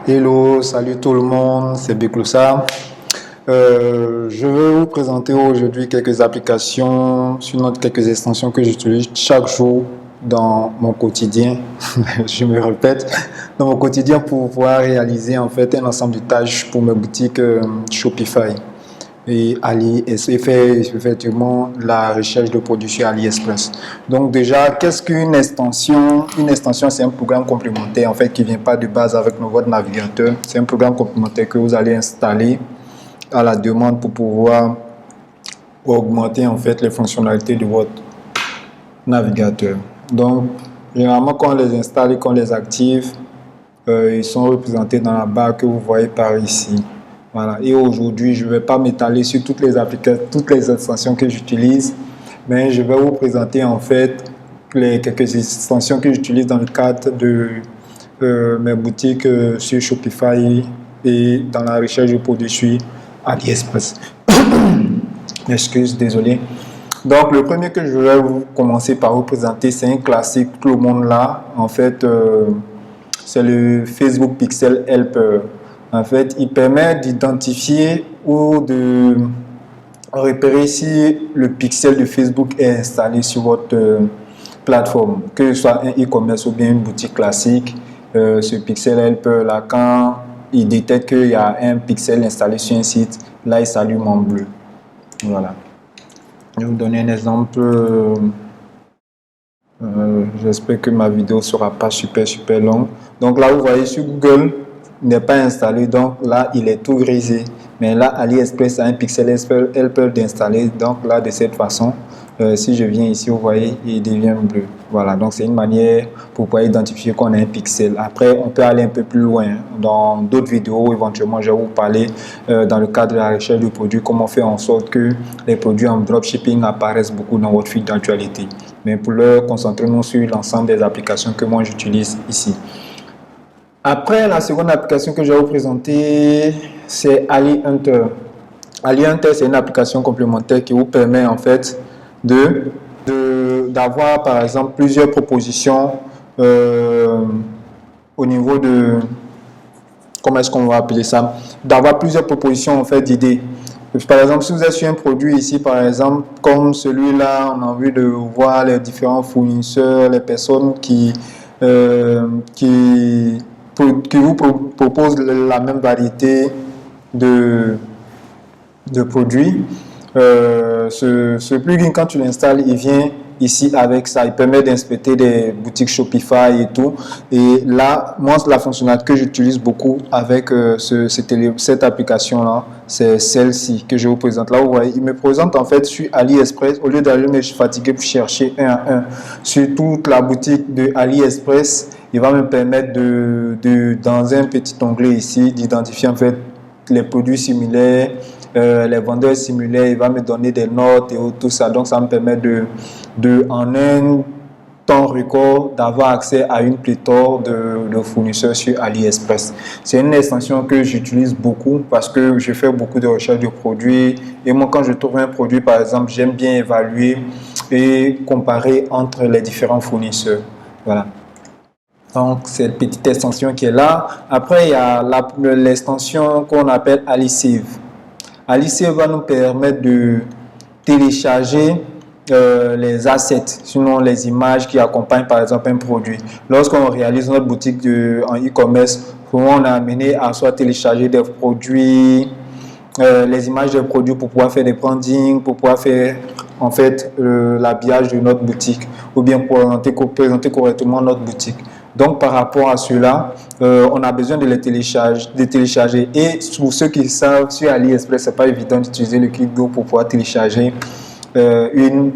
Hello, salut tout le monde, c'est Bekloussa. Je vais vous présenter aujourd'hui quelques applications, sinon quelques extensions que j'utilise chaque jour dans mon quotidien. Je me répète, dans mon quotidien pour pouvoir réaliser en fait un ensemble de tâches pour mes boutiques Shopify et Ali et fait effectivement la recherche de produits sur AliExpress. Donc déjà, qu'est-ce qu'une extension? Une extension, c'est un programme complémentaire en fait qui vient pas de base avec votre navigateur. C'est un programme complémentaire que vous allez installer à la demande pour pouvoir augmenter en fait les fonctionnalités de votre navigateur. Donc généralement quand on les installe et qu'on les active, ils sont représentés dans la barre que vous voyez par ici. Voilà. Et aujourd'hui, je ne vais pas m'étaler sur toutes les applications, toutes les extensions que j'utilise, mais je vais vous présenter en fait quelques extensions que j'utilise dans le cadre de mes boutiques sur Shopify et dans la recherche de produits sur AliExpress. Excuse, désolé. Donc, le premier que je vais vous commencer par vous présenter, c'est un classique, tout le monde là. En fait, c'est le Facebook Pixel Helper. En fait, il permet d'identifier ou de repérer si le pixel de Facebook est installé sur votre plateforme, que ce soit un e-commerce ou bien une boutique classique. Ce Pixel Helper là, quand il détecte qu'il y a un pixel installé sur un site, là il s'allume en bleu. Voilà. Je vais vous donner un exemple. J'espère que ma vidéo ne sera pas super longue. Donc là, vous voyez sur Google, il n'est pas installé, donc là, il est tout grisé. Mais là, AliExpress a un Pixel Helper d'installer. Donc là, de cette façon, si je viens ici, vous voyez, il devient bleu. Voilà, donc c'est une manière pour pouvoir identifier qu'on a un pixel. Après, on peut aller un peu plus loin. Dans d'autres vidéos, éventuellement, je vais vous parler dans le cadre de la recherche de produits, comment faire en sorte que les produits en dropshipping apparaissent beaucoup dans votre feed d'actualité. Mais pour l'heure, concentrons-nous sur l'ensemble des applications que moi j'utilise ici. Après, la seconde application que je vais vous présenter, c'est AliHunter. AliHunter, c'est une application complémentaire qui vous permet en fait d'avoir par exemple plusieurs propositions au niveau de, comment est-ce qu'on va appeler ça, d'avoir plusieurs propositions en fait d'idées. Par exemple, si vous êtes sur un produit ici, par exemple, comme celui-là, on a envie de voir les différents fournisseurs, les personnes qui vous proposent la même variété de produits. Ce plugin, quand tu l'installes, il vient ici avec ça. Il permet d'inspecter des boutiques Shopify et tout. Et là, moi, la fonctionnalité que j'utilise beaucoup avec cette application-là, c'est celle-ci que je vous présente. Là, vous voyez, il me présente en fait sur AliExpress. Au lieu d'aller me fatiguer pour chercher un à un sur toute la boutique de AliExpress, il va me permettre dans un petit onglet ici, d'identifier en fait les produits similaires, les vendeurs similaires. Il va me donner des notes et tout ça. Donc, ça me permet en un temps record d'avoir accès à une pléthore de fournisseurs sur AliExpress. C'est une extension que j'utilise beaucoup parce que je fais beaucoup de recherches de produits. Et moi, quand je trouve un produit, par exemple, j'aime bien évaluer et comparer entre les différents fournisseurs. Voilà. Donc, cette petite extension qui est là. Après, il y a l'extension qu'on appelle AliSave. AliSave va nous permettre de télécharger les assets, sinon les images qui accompagnent par exemple un produit. Lorsqu'on réalise notre boutique en e-commerce, on est amené à soit télécharger des produits, les images des produits pour pouvoir faire des brandings, pour pouvoir faire en fait l'habillage de notre boutique ou bien pour présenter correctement notre boutique. Donc, par rapport à cela, on a besoin de les télécharger. Et pour ceux qui savent, sur AliExpress, ce n'est pas évident d'utiliser le Click-Go pour pouvoir télécharger une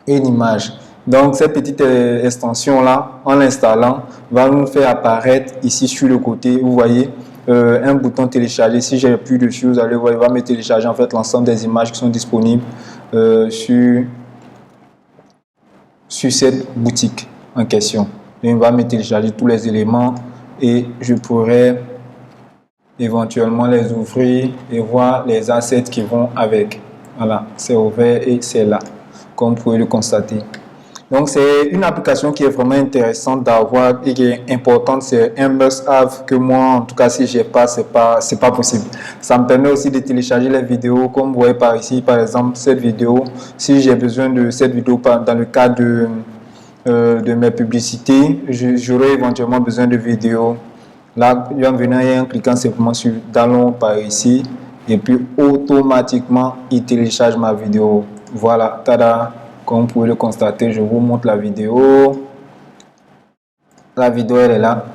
image. Donc, cette petite extension-là, en l'installant, va nous faire apparaître ici sur le côté, vous voyez, un bouton télécharger. Si j'ai plus dessus, vous allez voir, il va me télécharger en fait l'ensemble des images qui sont disponibles sur cette boutique en question. Il va me télécharger tous les éléments et je pourrais éventuellement les ouvrir et voir les assets qui vont avec. Voilà, c'est ouvert et c'est là, comme vous pouvez le constater. Donc, c'est une application qui est vraiment intéressante d'avoir et qui est importante. C'est un must-have que moi, en tout cas, si j'ai pas, c'est pas possible. Ça me permet aussi de télécharger les vidéos, comme vous voyez par ici, par exemple, cette vidéo. Si j'ai besoin de cette vidéo dans le cadre de mes publicités, j'aurai éventuellement besoin de vidéos. Là, en venant et en cliquant simplement sur Download par ici, et puis automatiquement, il télécharge ma vidéo. Voilà, tada! Comme vous pouvez le constater, je vous montre la vidéo. La vidéo, elle est là.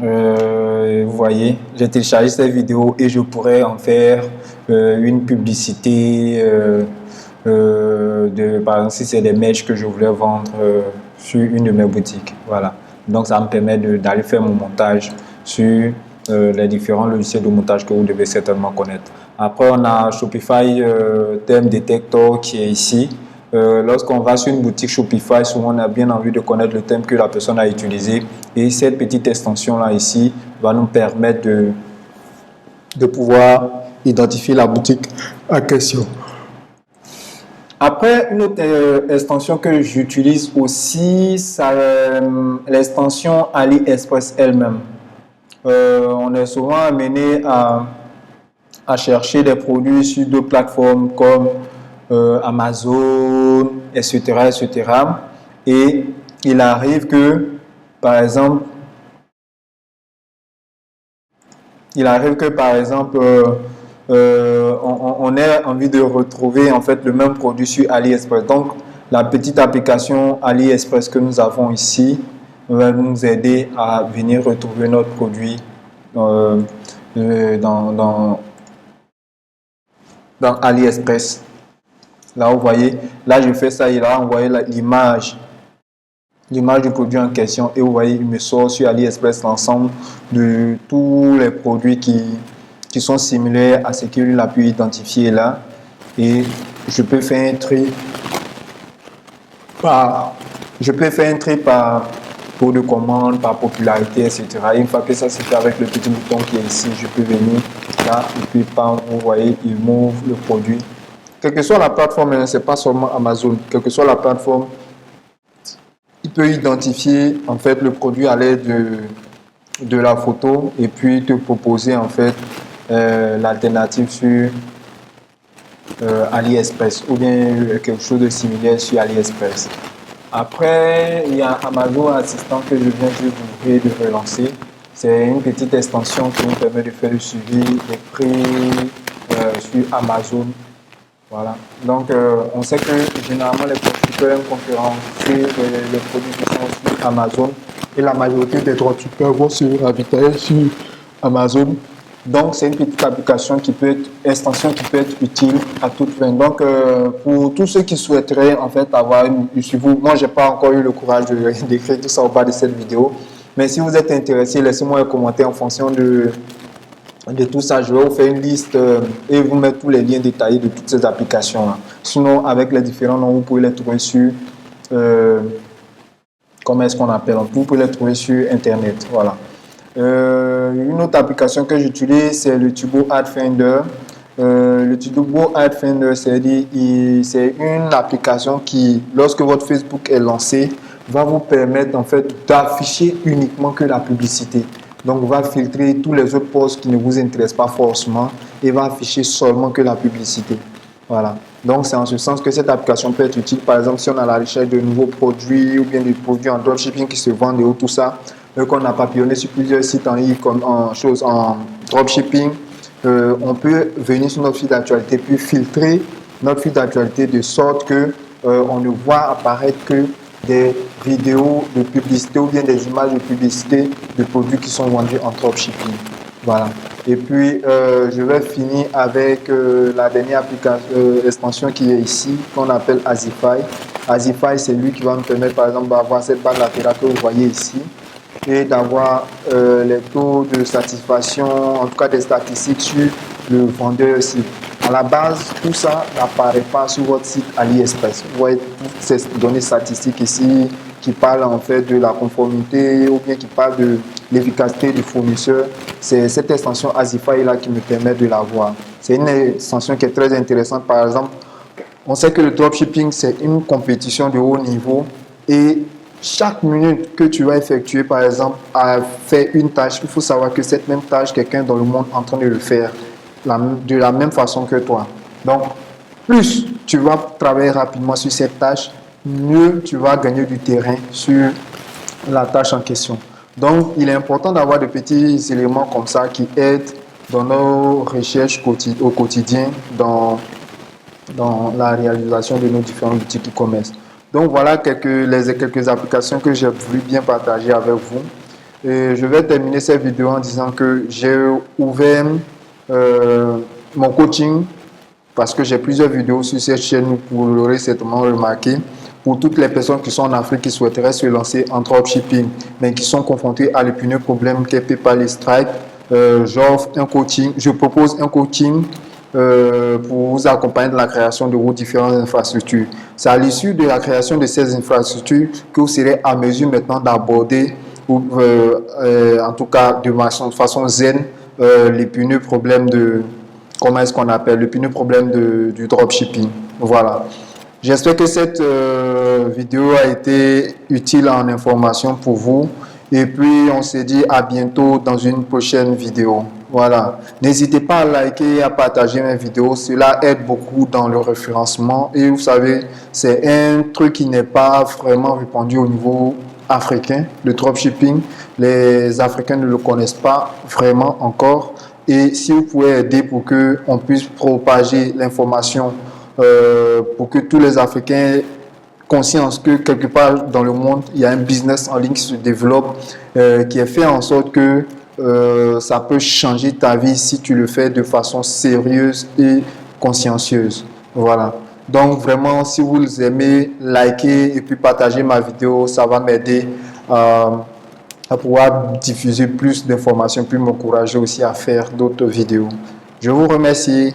Vous voyez, j'ai téléchargé cette vidéo et je pourrais en faire une publicité par exemple, si c'est des mèches que je voulais vendre sur une de mes boutiques. Voilà. Donc, ça me permet d'aller faire mon montage sur les différents logiciels de montage que vous devez certainement connaître. Après, on a Shopify Theme Detector qui est ici. Lorsqu'on va sur une boutique Shopify, souvent on a bien envie de connaître le thème que la personne a utilisé. Et cette petite extension-là ici va nous permettre de pouvoir identifier la boutique en question. Après, une autre extension que j'utilise aussi, c'est l'extension AliExpress elle-même. On est souvent amené à chercher des produits sur d'autres plateformes comme Amazon, etc., etc. Et il arrive que, par exemple, on ait envie de retrouver en fait le même produit sur AliExpress. Donc, la petite application AliExpress que nous avons ici va nous aider à venir retrouver notre produit dans AliExpress. Là, vous voyez, là, je fais ça, il a envoyé l'image du produit en question et vous voyez, il me sort sur AliExpress l'ensemble de tous les produits qui sont similaires à ce qu'il a pu identifier là. Et je peux faire un tri par taux de commande, par popularité, etc. Et une fois que ça c'est fait avec le petit bouton qui est ici, je peux venir là et puis vous voyez, il m'ouvre le produit. Quelle que soit la plateforme, ce n'est pas seulement Amazon, quelle que soit la plateforme, il peut identifier en fait le produit à l'aide de la photo et puis te proposer en fait l'alternative sur AliExpress ou bien quelque chose de similaire sur AliExpress. Après, il y a Amazon Assistant que je viens de relancer. C'est une petite extension qui nous permet de faire le suivi des prix sur Amazon. Voilà. Donc, on sait que généralement les dropshippers aiment concurrencer les produits qui sont sur Amazon et la majorité des dropshippers vont se ravitailler sur Amazon. Donc, c'est une petite application extension qui peut être utile à toute fin. Donc, pour tous ceux qui souhaiteraient en fait avoir une vous, moi, j'ai pas encore eu le courage d'écrire tout ça au bas de cette vidéo. Mais si vous êtes intéressé, laissez-moi un commentaire en fonction de tout ça. Je vais vous faire une liste et vous mettre tous les liens détaillés de toutes ces applications-là. Sinon, avec les différents noms, vous pouvez les trouver sur comment est-ce qu'on appelle? Vous pouvez les trouver sur Internet. Voilà. Une autre application que j'utilise, c'est le Turbo Ad Finder. Le Turbo Ad Finder, c'est une application qui, lorsque votre Facebook est lancé, va vous permettre en fait d'afficher uniquement que la publicité. Donc, va filtrer tous les autres posts qui ne vous intéressent pas forcément et va afficher seulement que la publicité. Voilà. Donc, c'est en ce sens que cette application peut être utile. Par exemple, si on a la recherche de nouveaux produits ou bien des produits en dropshipping qui se vendent et tout ça, qu'on a papillonné sur plusieurs sites en ligne comme en dropshipping, on peut venir sur notre fil d'actualité puis filtrer notre fil d'actualité de sorte que on ne voit apparaître que des vidéos de publicité ou bien des images de publicité de produits qui sont vendus en dropshipping. Voilà. Et puis, je vais finir avec la dernière extension qui est ici, qu'on appelle Azify. Azify, c'est lui qui va me permettre, par exemple, d'avoir cette barre latérale que vous voyez ici et d'avoir les taux de satisfaction, en tout cas des statistiques sur le vendeur aussi. À la base, tout ça n'apparaît pas sur votre site AliExpress. Vous voyez toutes ces données statistiques ici qui parlent en fait de la conformité ou bien qui parlent de l'efficacité du fournisseur. C'est cette extension Azify là qui me permet de la voir. C'est une extension qui est très intéressante. Par exemple, On sait que le dropshipping, c'est une compétition de haut niveau et chaque minute que tu vas effectuer, par exemple, à faire une tâche, il faut savoir que cette même tâche, quelqu'un dans le monde est en train de le faire de la même façon que toi. Donc, plus tu vas travailler rapidement sur cette tâche, mieux tu vas gagner du terrain sur la tâche en question. Donc, il est important d'avoir de petits éléments comme ça qui aident dans nos recherches au quotidien, dans la réalisation de nos différents boutiques e-commerce. Donc voilà quelques applications que j'ai voulu bien partager avec vous. Et je vais terminer cette vidéo en disant que j'ai ouvert mon coaching parce que j'ai plusieurs vidéos sur cette chaîne, vous l'aurez certainement remarqué. Pour toutes les personnes qui sont en Afrique qui souhaiteraient se lancer en dropshipping, mais qui sont confrontées à l'épineux problème qu'est PayPal et Stripe, je propose un coaching pour vous accompagner dans la création de vos différentes infrastructures. C'est à l'issue de la création de ces infrastructures que vous serez à mesure maintenant d'aborder, en tout cas de façon zen, l'épineux problème de, comment est-ce qu'on appelle, l'épineux problème du dropshipping. Voilà. J'espère que cette vidéo a été utile en information pour vous. Et puis, on se dit à bientôt dans une prochaine vidéo. Voilà. N'hésitez pas à liker et à partager mes vidéos. Cela aide beaucoup dans le référencement. Et vous savez, c'est un truc qui n'est pas vraiment répandu au niveau africain, le dropshipping. Les Africains ne le connaissent pas vraiment encore. Et si vous pouvez aider pour qu'on puisse propager l'information, pour que tous les Africains conscience que quelque part dans le monde, il y a un business en ligne qui se développe, qui est fait en sorte que ça peut changer ta vie si tu le fais de façon sérieuse et consciencieuse. Voilà. Donc vraiment, si vous aimez, likez et puis partagez ma vidéo, ça va m'aider à pouvoir diffuser plus d'informations, puis m'encourager aussi à faire d'autres vidéos. Je vous remercie.